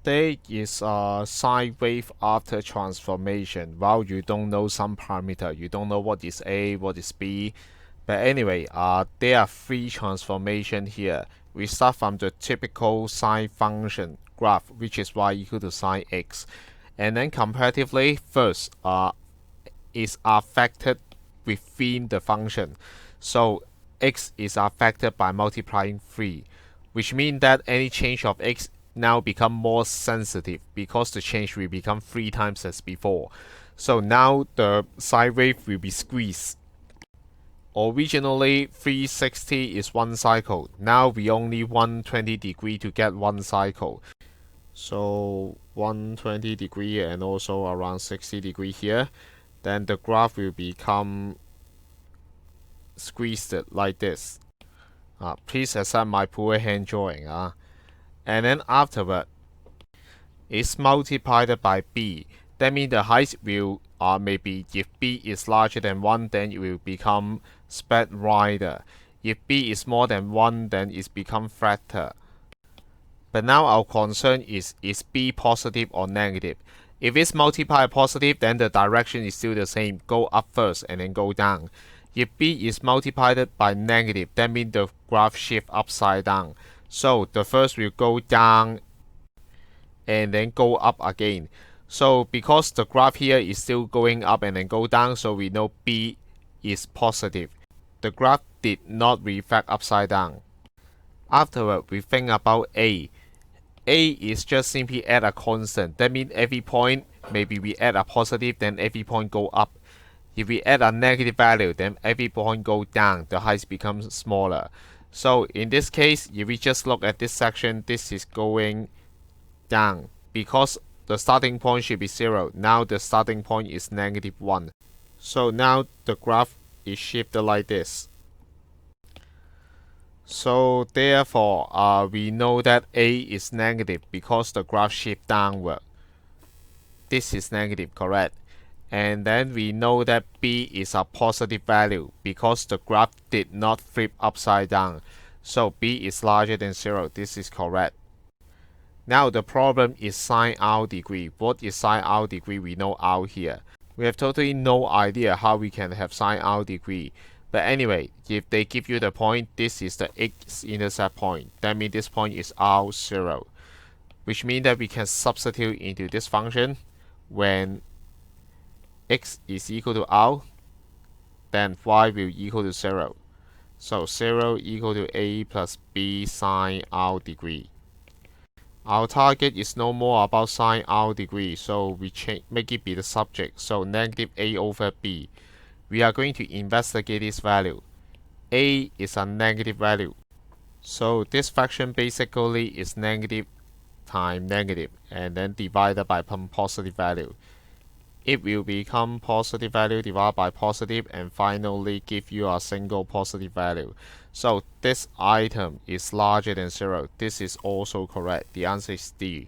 There is a sine wave after transformation. Well, you don't know some parameter. You don't know what is A, what is B. But anyway, there are three transformations here. We start from the typical sine function graph, which is y equal to sine x. And then comparatively, first, is affected within the function. So x is affected by multiplying 3, which means that any change of x now become more sensitive because the change will become 3 times as before. So now the sine wave will be squeezed. Originally 360 is one cycle. Now we only 120 degree to get one cycle. So 120 degree and also around 60 degree here. Then the graph will become squeezed like this. Please accept my poor hand drawing. And then afterward, it's multiplied by b. That means the height will maybe if b is larger than 1, then it will become spread wider. If b is more than 1, then it's become flatter. But now our concern is b positive or negative? If it's multiplied positive, then the direction is still the same. Go up first and then go down. If b is multiplied by negative, that means the graph shift upside down. So the first will go down and then go up again. So because the graph here is still going up and then go down, so we know b is positive. The graph did not reflect upside down. Afterward, we think about a. A is just simply add a constant. That means every point, maybe we add a positive, then every point go up. If we add a negative value, then every point go down. The height becomes smaller. So in this case, if we just look at this section, this is going down because the starting point should be 0. Now the starting point is -1. So now the graph is shifted like this. So therefore, we know that A is negative because the graph shift downward. This is negative, correct? And then we know that B is a positive value because the graph did not flip upside down. So B is larger than 0. This is correct. Now the problem is sine r degree. What is sine r degree? We know r here. We have totally no idea how we can have sine r degree. But anyway, if they give you the point, this is the x-intercept point. That means this point is r0, which means that we can substitute into this function when x is equal to r, then y will equal to 0. So 0 equal to a plus b sine r degree. Our target is no more about sine r degree, so we make it be the subject. So negative a over b. We are going to investigate this value. A is a negative value. So this fraction basically is negative times negative and then divided by some positive value. It will become positive value divided by positive and finally give you a single positive value. So this item is larger than 0. This is also correct. The answer is D.